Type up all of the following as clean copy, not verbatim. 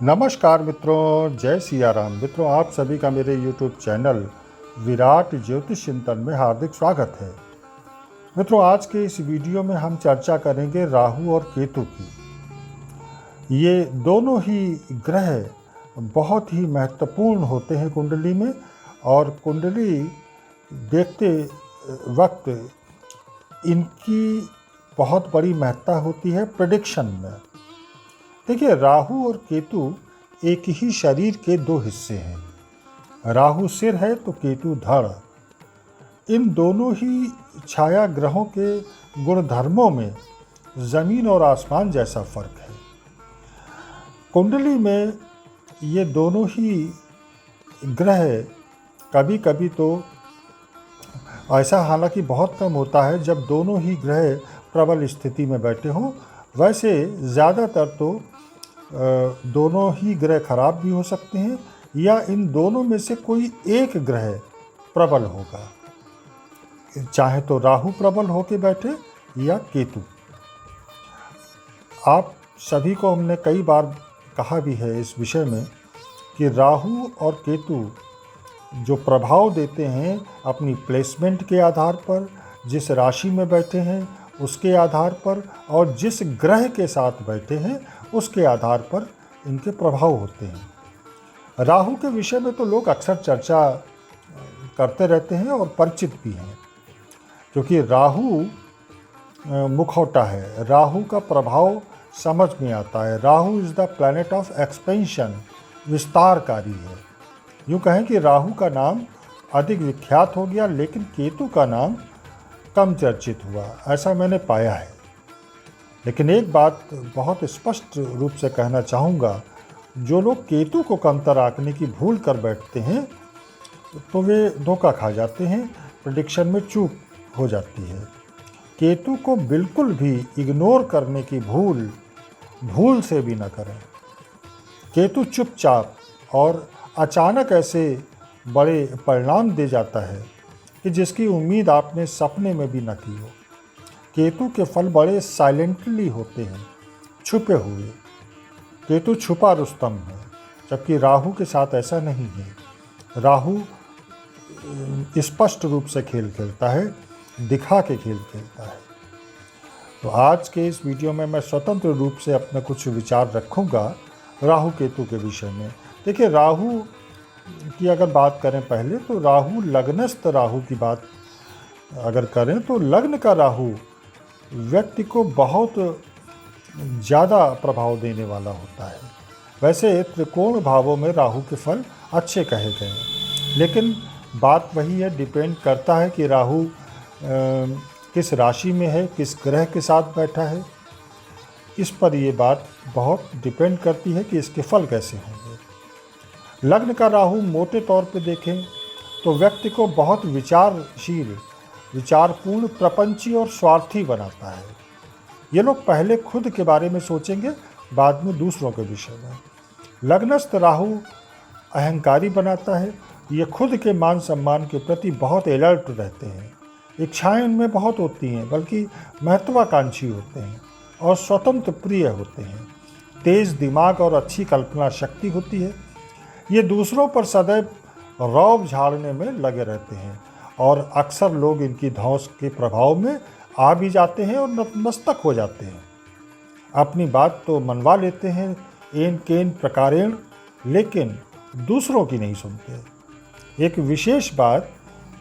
नमस्कार मित्रों, जय सिया राम। मित्रों, आप सभी का मेरे YouTube चैनल विराट ज्योतिष चिंतन में हार्दिक स्वागत है। मित्रों, आज के इस वीडियो में हम चर्चा करेंगे राहु और केतु की। ये दोनों ही ग्रह बहुत ही महत्वपूर्ण होते हैं कुंडली में, और कुंडली देखते वक्त इनकी बहुत बड़ी महत्ता होती है प्रेडिक्शन में। देखिए, राहु और केतु एक ही शरीर के दो हिस्से हैं। राहु सिर है तो केतु धड़। इन दोनों ही छाया ग्रहों के गुणधर्मों में जमीन और आसमान जैसा फर्क है। कुंडली में ये दोनों ही ग्रह कभी कभी तो ऐसा, हालांकि बहुत कम होता है जब दोनों ही ग्रह प्रबल स्थिति में बैठे हों। वैसे ज़्यादातर तो दोनों ही ग्रह खराब भी हो सकते हैं, या इन दोनों में से कोई एक ग्रह प्रबल होगा, चाहे तो राहु प्रबल होके बैठे या केतु। आप सभी को हमने कई बार कहा भी है इस विषय में कि राहु और केतु जो प्रभाव देते हैं अपनी प्लेसमेंट के आधार पर, जिस राशि में बैठे हैं उसके आधार पर, और जिस ग्रह के साथ बैठे हैं उसके आधार पर इनके प्रभाव होते हैं। राहु के विषय में तो लोग अक्सर चर्चा करते रहते हैं और परिचित भी हैं, क्योंकि राहु मुखौटा है। राहु का प्रभाव समझ में आता है। Rahu is the planet of expansion, विस्तारकारी है। यूँ कहें कि राहु का नाम अधिक विख्यात हो गया, लेकिन केतु का नाम कम चर्चित हुआ, ऐसा मैंने पाया है। लेकिन एक बात बहुत स्पष्ट रूप से कहना चाहूँगा, जो लोग केतु को कमतर आंकने की भूल कर बैठते हैं तो वे धोखा खा जाते हैं, प्रेडिक्शन में चूक हो जाती है। केतु को बिल्कुल भी इग्नोर करने की भूल से भी न करें। केतु चुपचाप और अचानक ऐसे बड़े परिणाम दे जाता है कि जिसकी उम्मीद आपने सपने में भी न की हो। केतु के फल बड़े साइलेंटली होते हैं, छुपे हुए। केतु छुपा रुस्तम है, जबकि राहु के साथ ऐसा नहीं है। राहु स्पष्ट रूप से खेल खेलता है, दिखा के खेल खेलता है। तो आज के इस वीडियो में मैं स्वतंत्र रूप से अपने कुछ विचार रखूँगा राहु केतु के विषय में। देखिए, राहु की अगर बात करें पहले, तो राहु लग्नस्थ राहु की बात अगर करें तो लग्न का राहु व्यक्ति को बहुत ज़्यादा प्रभाव देने वाला होता है। वैसे त्रिकोण भावों में राहु के फल अच्छे कहे गए हैं, लेकिन बात वही है, डिपेंड करता है कि राहु किस राशि में है, किस ग्रह के साथ बैठा है। इस पर ये बात बहुत डिपेंड करती है कि इसके फल कैसे होंगे। लग्न का राहु मोटे तौर पे देखें तो व्यक्ति को बहुत विचारशील, विचारपूर्ण, प्रपंची और स्वार्थी बनाता है। ये लोग पहले खुद के बारे में सोचेंगे, बाद में दूसरों के विषय में। लग्नस्थ राहु अहंकारी बनाता है। ये खुद के मान सम्मान के प्रति बहुत अलर्ट रहते हैं। इच्छाएं उनमें बहुत होती हैं, बल्कि महत्वाकांक्षी होते हैं और स्वतंत्र प्रिय होते हैं। तेज दिमाग और अच्छी कल्पना शक्ति होती है। ये दूसरों पर सदैव रौब झाड़ने में लगे रहते हैं, और अक्सर लोग इनकी धौंस के प्रभाव में आ भी जाते हैं और नतमस्तक हो जाते हैं। अपनी बात तो मनवा लेते हैं एन केन प्रकारेण, लेकिन दूसरों की नहीं सुनते। एक विशेष बात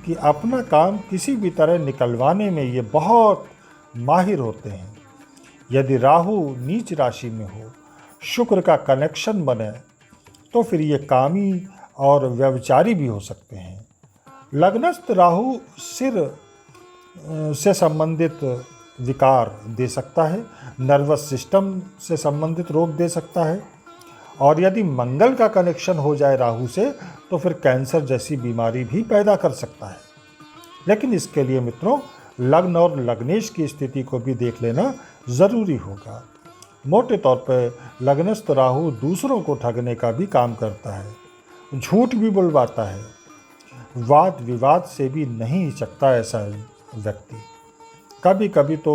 कि अपना काम किसी भी तरह निकलवाने में ये बहुत माहिर होते हैं। यदि राहु नीच राशि में हो, शुक्र का कनेक्शन बने, तो फिर ये कामी और व्यभिचारी भी हो सकते हैं। लग्नस्थ राहु सिर से संबंधित विकार दे सकता है, नर्वस सिस्टम से संबंधित रोग दे सकता है, और यदि मंगल का कनेक्शन हो जाए राहु से तो फिर कैंसर जैसी बीमारी भी पैदा कर सकता है। लेकिन इसके लिए मित्रों, लग्न और लग्नेश की स्थिति को भी देख लेना ज़रूरी होगा। मोटे तौर पर लग्नस्थ राहु दूसरों को ठगने का भी काम करता है, झूठ भी बुलवाता है, वाद विवाद से भी नहीं हिचकता ऐसा व्यक्ति। कभी कभी तो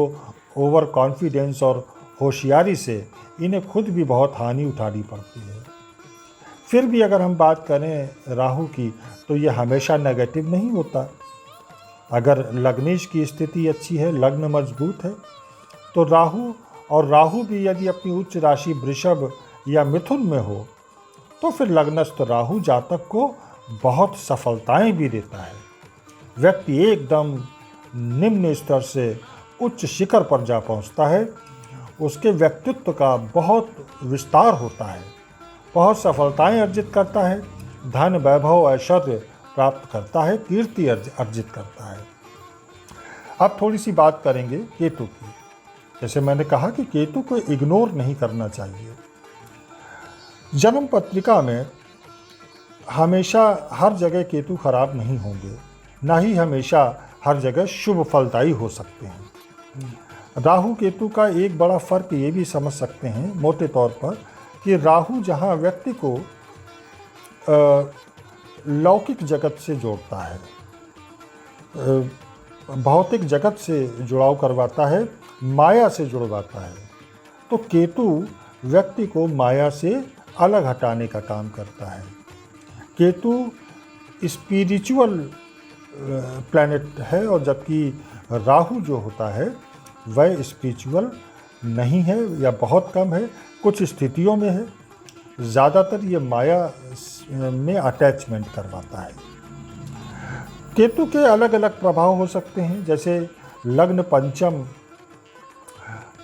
ओवर कॉन्फिडेंस और होशियारी से इन्हें खुद भी बहुत हानि उठानी पड़ती है। फिर भी अगर हम बात करें राहु की, तो ये हमेशा नेगेटिव नहीं होता। अगर लग्नेश की स्थिति अच्छी है, लग्न मजबूत है, तो राहु भी यदि अपनी उच्च राशि वृषभ या मिथुन में हो, तो फिर लग्नस्थ राहु जातक को बहुत सफलताएं भी देता है। व्यक्ति एकदम निम्न स्तर से उच्च शिखर पर जा पहुंचता है। उसके व्यक्तित्व का बहुत विस्तार होता है, बहुत सफलताएं अर्जित करता है, धन वैभव ऐश्वर्य प्राप्त करता है, कीर्ति अर्जित करता है। अब थोड़ी सी बात करेंगे केतु की। जैसे मैंने कहा कि केतु को इग्नोर नहीं करना चाहिए। जन्म पत्रिका में हमेशा हर जगह केतु खराब नहीं होंगे, ना ही हमेशा हर जगह शुभ फलदायी हो सकते हैं। राहु केतु का एक बड़ा फर्क ये भी समझ सकते हैं मोटे तौर पर कि राहु जहाँ व्यक्ति को लौकिक जगत से जोड़ता है, भौतिक जगत से जुड़ाव करवाता है, माया से जुड़वाता है, तो केतु व्यक्ति को माया से अलग हटाने का काम करता है। केतु स्पिरिचुअल प्लैनेट है, और जबकि राहु जो होता है वह स्पिरिचुअल नहीं है या बहुत कम है, कुछ स्थितियों में है। ज़्यादातर ये माया में अटैचमेंट करवाता है। केतु के अलग अलग प्रभाव हो सकते हैं। जैसे लग्न पंचम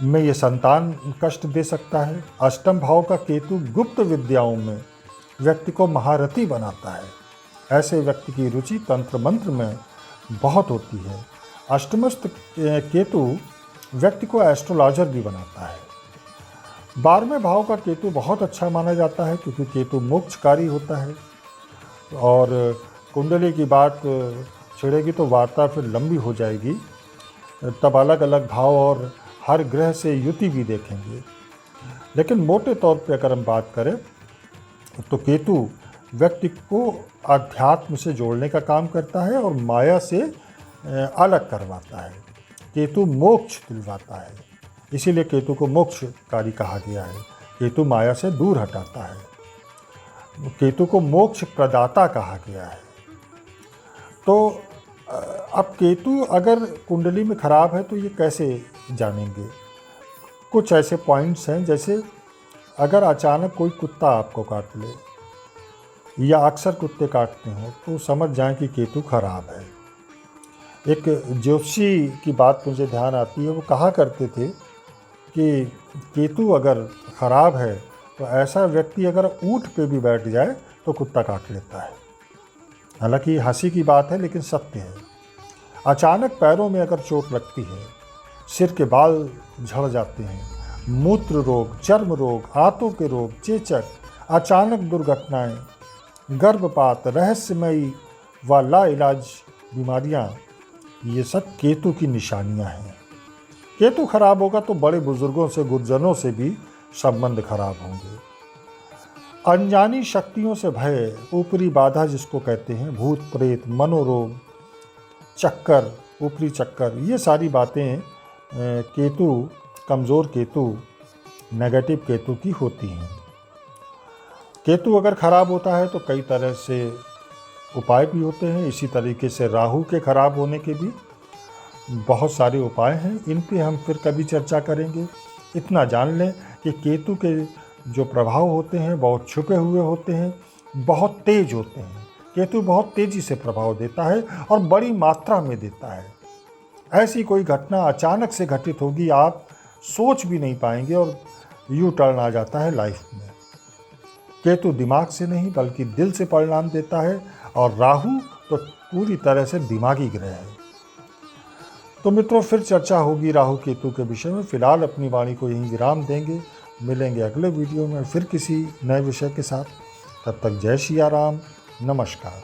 में ये संतान कष्ट दे सकता है। अष्टम भाव का केतु गुप्त विद्याओं में व्यक्ति को महारथी बनाता है। ऐसे व्यक्ति की रुचि तंत्र मंत्र में बहुत होती है। अष्टमस्थ केतु व्यक्ति को एस्ट्रोलॉजर भी बनाता है। 12वें भाव का केतु बहुत अच्छा माना जाता है, क्योंकि केतु मोक्षकारी होता है। और कुंडली की बात छिड़ेगी तो वार्ता फिर लंबी हो जाएगी, तब अलग अलग भाव और हर ग्रह से युति भी देखेंगे। लेकिन मोटे तौर पे अगर हम बात करें तो केतु व्यक्ति को अध्यात्म से जोड़ने का काम करता है और माया से अलग करवाता है। केतु मोक्ष दिलवाता है, इसीलिए केतु को मोक्षकारी कहा गया है। केतु माया से दूर हटाता है, केतु को मोक्ष प्रदाता कहा गया है। तो अब केतु अगर कुंडली में खराब है तो ये कैसे जानेंगे? कुछ ऐसे पॉइंट्स हैं, जैसे अगर अचानक कोई कुत्ता आपको काट ले या अक्सर कुत्ते काटते हो तो समझ जाएं कि केतु खराब है। एक ज्योतिषी की बात मुझे ध्यान आती है, वो कहा करते थे कि केतु अगर खराब है तो ऐसा व्यक्ति अगर ऊँट पे भी बैठ जाए तो कुत्ता काट लेता है। हालांकि हंसी की बात है, लेकिन सत्य है। अचानक पैरों में अगर चोट लगती है, सिर के बाल झड़ जाते हैं, मूत्र रोग, चर्म रोग, आंतों के रोग, चेचक, अचानक दुर्घटनाएं, गर्भपात, रहस्यमयी व लाइलाज बीमारियां, ये सब केतु की निशानियां हैं। केतु खराब होगा तो बड़े बुजुर्गों से, गुरुजनों से भी संबंध खराब होंगे। अनजानी शक्तियों से भय, ऊपरी बाधा जिसको कहते हैं, भूत प्रेत, मनोरोग, चक्कर, ऊपरी चक्कर, ये सारी बातें केतु, कमज़ोर केतु, नेगेटिव केतु की होती हैं। केतु अगर खराब होता है तो कई तरह से उपाय भी होते हैं। इसी तरीके से राहु के खराब होने के भी बहुत सारे उपाय हैं, इन पे हम फिर कभी चर्चा करेंगे। इतना जान लें कि केतु के जो प्रभाव होते हैं बहुत छुपे हुए होते हैं, बहुत तेज होते हैं। केतु बहुत तेज़ी से प्रभाव देता है और बड़ी मात्रा में देता है। ऐसी कोई घटना अचानक से घटित होगी, आप सोच भी नहीं पाएंगे और यू टर्न आ जाता है लाइफ में। केतु दिमाग से नहीं बल्कि दिल से परिणाम देता है, और राहु तो पूरी तरह से दिमागी ग्रह है। तो मित्रों, फिर चर्चा होगी राहु केतु के विषय में। फिलहाल अपनी वाणी को यहीं विराम देंगे। मिलेंगे अगले वीडियो में फिर किसी नए विषय के साथ। तब तक जय सिया राम, नमस्कार।